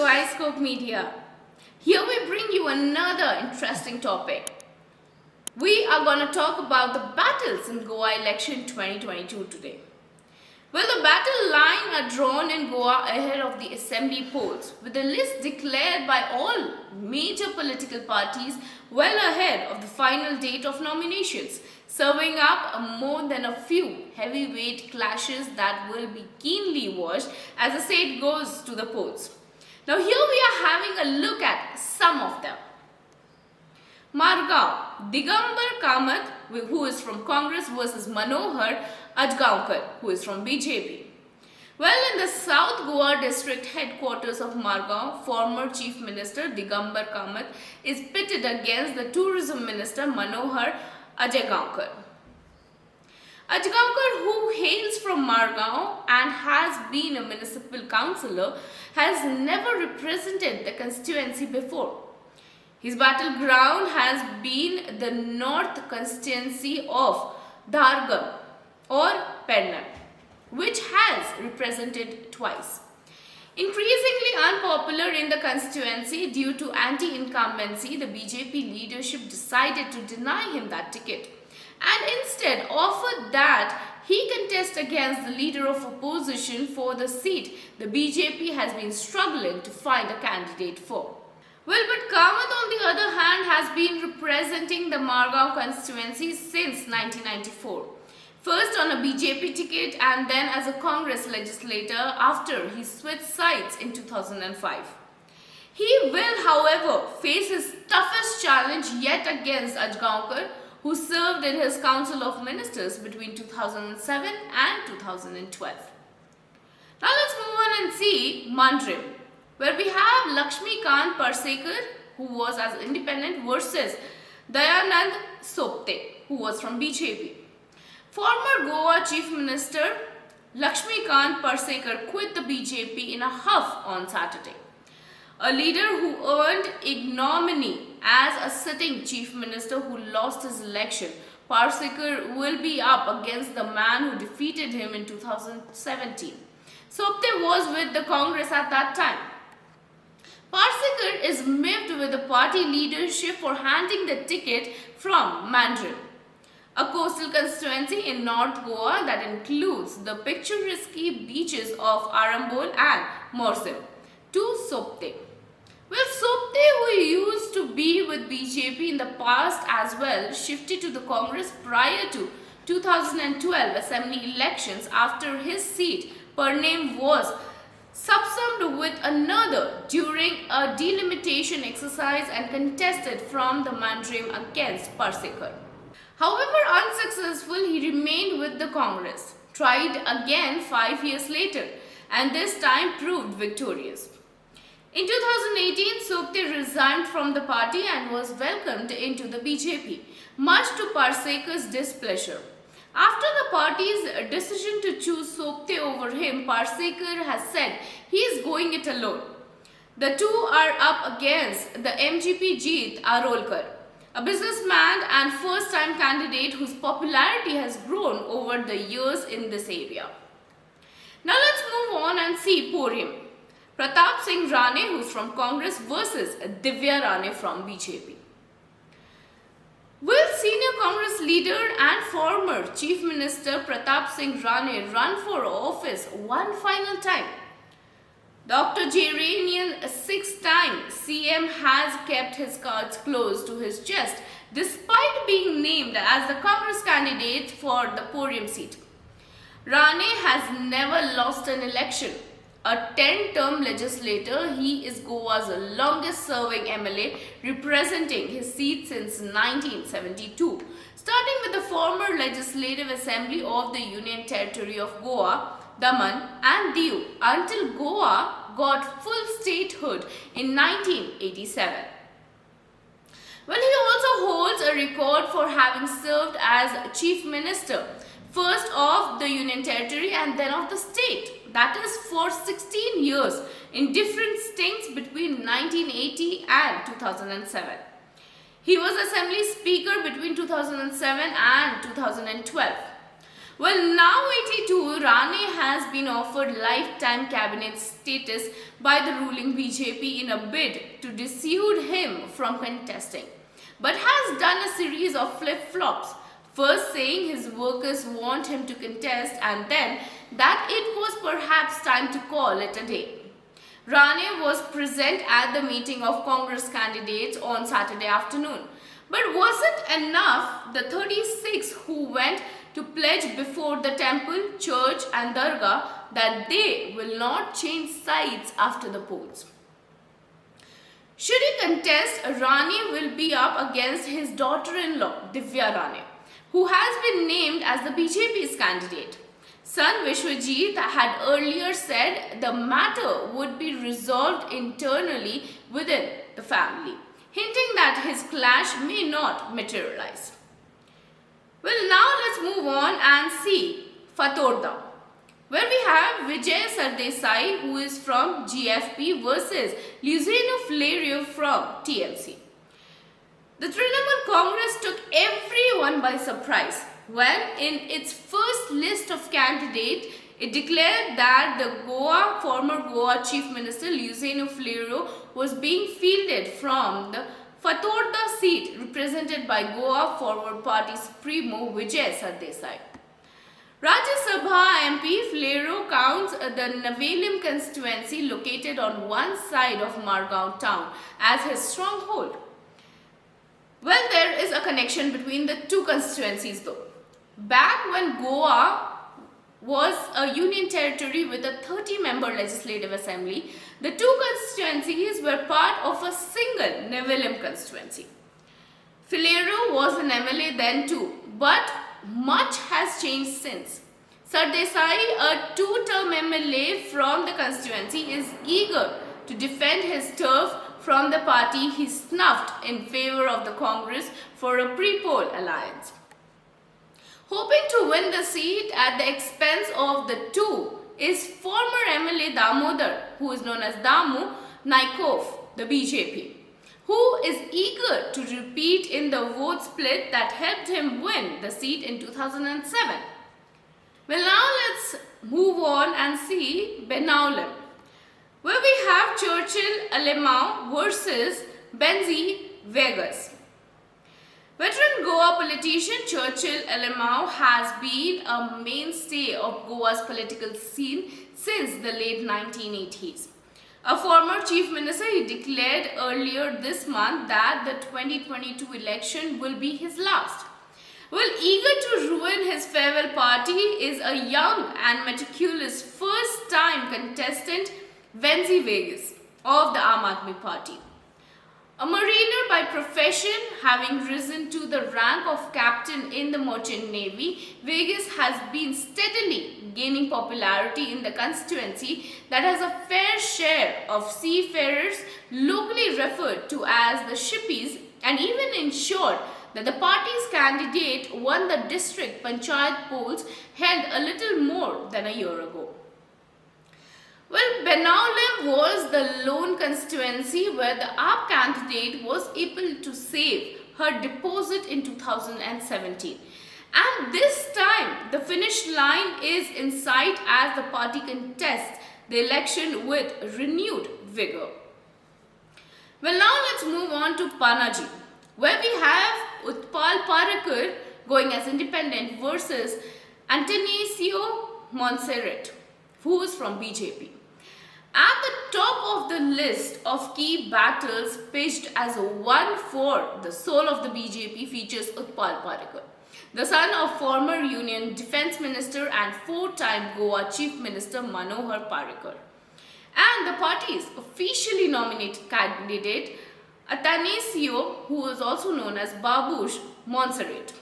Kaleidoscope Media. Here we bring you another interesting topic. We are going to talk about the battles in Goa election 2022 today. Well, the battle line are drawn in Goa ahead of the assembly polls, with the list declared by all major political parties well ahead of the final date of nominations, serving up more than a few heavyweight clashes that will be keenly watched as the state goes to the polls. Now here we are having a look at some of them. Margao, Digambar Kamath, who is from Congress, versus Manohar Ajgaonkar, who is from BJP. Well, in the South Goa district headquarters of Margao, former Chief Minister Digambar Kamath is pitted against the Tourism Minister Manohar Ajgaonkar. Ajgaonkar, who hails from Margao and has been a municipal councillor, has never represented the constituency before. His battleground has been the north constituency of Dhargam or Pernam, which has represented twice. Increasingly unpopular in the constituency due to anti-incumbency, the BJP leadership decided to deny him that ticket and instead offered that he contest against the leader of opposition for the seat the BJP has been struggling to find a candidate for. Well, but Kamath on the other hand has been representing the Margao constituency since 1994. First on a BJP ticket and then as a Congress legislator after he switched sides in 2005. He will, however, face his toughest challenge yet against Ajgaonkar, who served in his Council of Ministers between 2007 and 2012. Now let's move on and see Mandrim, where we have Lakshmikant Parsekar, who was as independent, versus Dayanand Sopte, who was from BJP. Former Goa Chief Minister Lakshmikant Parsekar quit the BJP in a huff on Saturday. A leader who earned ignominy as a sitting Chief Minister who lost his election, Parsekar will be up against the man who defeated him in 2017. Sopte was with the Congress at that time. Parsekar is miffed with the party leadership for handing the ticket from Mandrim, a coastal constituency in North Goa that includes the picturesque beaches of Arambol and Morsim, to Sopte. Well, Sopte, who used to be with BJP in the past as well, shifted to the Congress prior to 2012 assembly elections after his seat per name was subsumed with another during a delimitation exercise and contested from the Mandrim against Parsekar. However unsuccessful, he remained with the Congress, tried again 5 years later, and this time proved victorious. In 2018, Sopte resigned from the party and was welcomed into the BJP, much to Parsekar's displeasure. After the party's decision to choose Sopte over him, Parsekar has said he is going it alone. The two are up against the MGP Jeet Arolkar, a businessman and first-time candidate whose popularity has grown over the years in this area. Now let's move on and see Porium. Pratap Singh Rane, who is from Congress, versus Divya Rane from BJP. Will senior Congress leader and former Chief Minister Pratap Singh Rane run for office one final time? Dr. Jairanian, a six-time CM, has kept his cards close to his chest despite being named as the Congress candidate for the Porium seat. Rane has never lost an election. A 10-term legislator, he is Goa's longest-serving MLA, representing his seat since 1972, starting with the former Legislative Assembly of the Union Territory of Goa, Daman and Diu, until Goa got full statehood in 1987. Well, he also holds a record for having served as Chief Minister, first of the Union Territory and then of the state. That is for 16 years in different stints between 1980 and 2007. He was Assembly Speaker between 2007 and 2012. Well, now 82, Rane has been offered lifetime cabinet status by the ruling BJP in a bid to dissuade him from contesting, but has done a series of flip-flops, first saying his workers want him to contest and then that it was perhaps time to call it a day. Rane was present at the meeting of Congress candidates on Saturday afternoon. But wasn't enough the 36 who went to pledge before the temple, church and dargah that they will not change sides after the polls. Should he contest, Rane will be up against his daughter-in-law, Divya Rane, who has been named as the BJP's candidate. Son Vishwajit had earlier said the matter would be resolved internally within the family, hinting that his clash may not materialize. Well, now let's move on and see Fatorda, where we have Vijay Sardesai, who is from GFP, versus Luciano Flerio from TMC. The Trinamool Congress took everyone by surprise when, in its first list of candidates, it declared that the former Goa Chief Minister Luciano Flerio was being fielded from the Fatorda seat represented by Goa Forward Party Supremo Vijay Sardesai. Rajya Sabha MP Flerio counts the Nevalim constituency located on one side of Margao town as his stronghold. Well, there is a connection between the two constituencies though. Back when Goa was a union territory with a 30-member legislative assembly, the two constituencies were part of a single Nevalim constituency. Flerio was an MLA then too, but much has changed since. Sardesai, a two-term MLA from the constituency, is eager to defend his turf from the party he snuffed in favor of the Congress for a pre-poll alliance. Hoping to win the seat at the expense of the two is former MLA Damodar, who is known as Damu Naikov, the BJP, who is eager to repeat in the vote split that helped him win the seat in 2007. Well, now let's move on and see Benaulim, where we have Churchill Alemão versus Benzi Vegas. Veteran Goa politician Churchill Alemão has been a mainstay of Goa's political scene since the late 1980s. A former chief minister, he declared earlier this month that the 2022 election will be his last. Well, eager to ruin his farewell party is a young and meticulous first-time contestant, Benzi Vegas, of the Aam Aadmi Party. A mariner by profession, having risen to the rank of captain in the merchant navy, Vegas has been steadily gaining popularity in the constituency that has a fair share of seafarers, locally referred to as the shippies, and even ensured that the party's candidate won the district panchayat polls held a little more than a year ago. Well, Benaulim was the lone constituency where the AAP candidate was able to save her deposit in 2017. And this time, the finish line is in sight as the party contests the election with renewed vigor. Well, now let's move on to Panaji, where we have Utpal Parakar going as independent versus Antonisio Montserrat, who is from BJP. At the top of the list of key battles pitched as one for the soul of the BJP features Utpal Parakar, the son of former Union Defence Minister and four-time Goa Chief Minister Manohar Parrikar, and the party's officially nominated candidate Atanasio, who is also known as Babush Montserrat.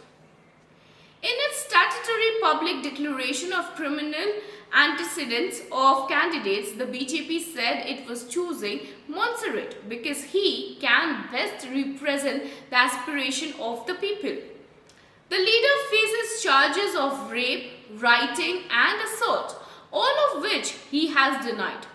In its statutory public declaration of criminal antecedents of candidates, the BJP said it was choosing Montserrat because he can best represent the aspiration of the people. The leader faces charges of rape, rioting and assault, all of which he has denied.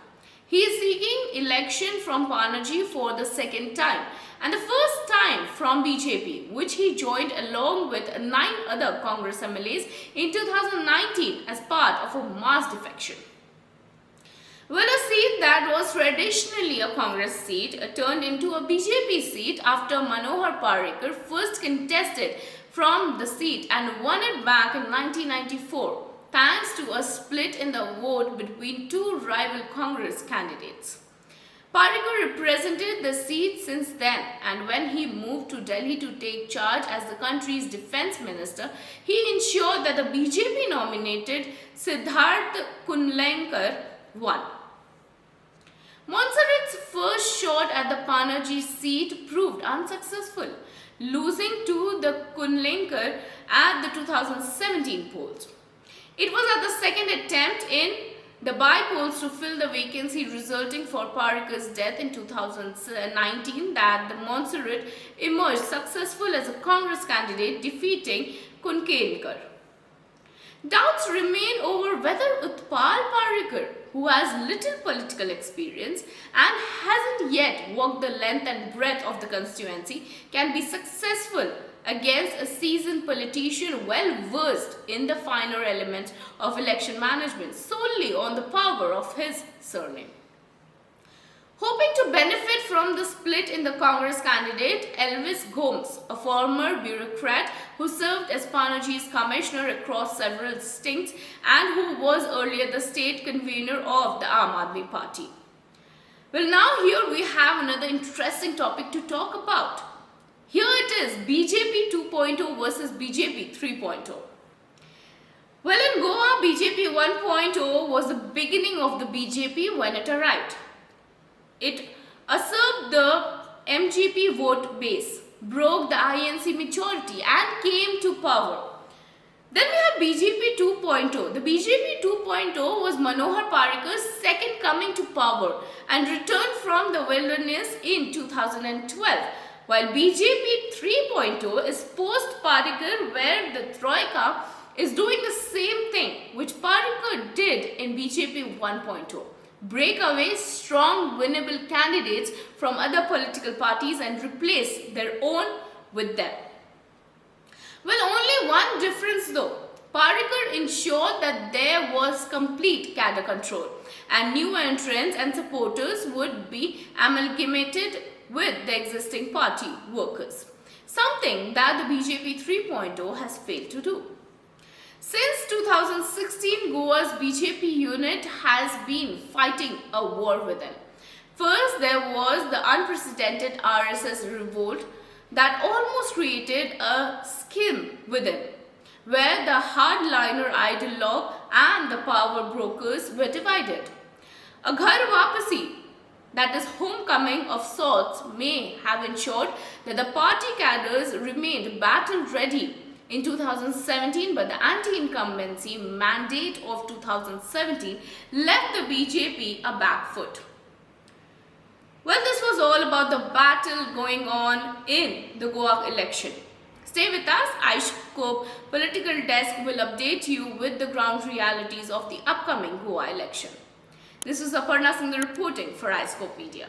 He is seeking election from Panaji for the second time and the first time from BJP, which he joined along with 9 other Congress MLAs in 2019 as part of a mass defection. Well, a seat that was traditionally a Congress seat turned into a BJP seat after Manohar Parrikar first contested from the seat and won it back in 1994, thanks to a split in the vote between 2 rival Congress candidates. Parrikar represented the seat since then, and when he moved to Delhi to take charge as the country's defense minister, he ensured that the BJP nominated Siddharth Kunlankar won. Montserrat's first shot at the Panaji seat proved unsuccessful, losing to the Kunlankar at the 2017 polls. It was at the second attempt in the by-polls to fill the vacancy resulting for Parrikar's death in 2019 that the Montserrat emerged successful as a Congress candidate, defeating Kunlankar. Doubts remain over whether Utpal Parrikar, who has little political experience and hasn't yet walked the length and breadth of the constituency, can be successful against a seasoned politician well versed in the finer elements of election management solely on the power of his surname. Hoping to benefit from the split in the Congress candidate, Elvis Gomes, a former bureaucrat who served as Panaji's commissioner across several stints and who was earlier the state convener of the Aam Aadmi Party. Well, now here we have another interesting topic to talk about. Here it is, BJP 2.0 versus BJP 3.0. Well, in Goa, BJP 1.0 was the beginning of the BJP when it arrived. It usurped the MGP vote base, broke the INC majority and came to power. Then we have BJP 2.0. The BJP 2.0 was Manohar Parrikar's second coming to power and returned from the wilderness in 2012. While BJP 3.0 is post-Parrikar, where the Troika is doing the same thing which Parrikar did in BJP 1.0. Break away strong winnable candidates from other political parties and replace their own with them. Well, only one difference though. Parrikar ensured that there was complete cadre control and new entrants and supporters would be amalgamated with the existing party workers, something that the BJP 3.0 has failed to do. Since 2016, Goa's BJP unit has been fighting a war within. First, there was the unprecedented RSS revolt that almost created a schism within, where the hardliner ideologue and the power brokers were divided. A Ghar Wapasi, that is homecoming of sorts, may have ensured that the party cadres remained battle ready in 2017, but the anti-incumbency mandate of 2017 left the BJP a back foot. Well, this was all about the battle going on in the Goa election. Stay with us. iScope Political Desk will update you with the ground realities of the upcoming Goa election. This is Aparna Singh reporting for iScope Media.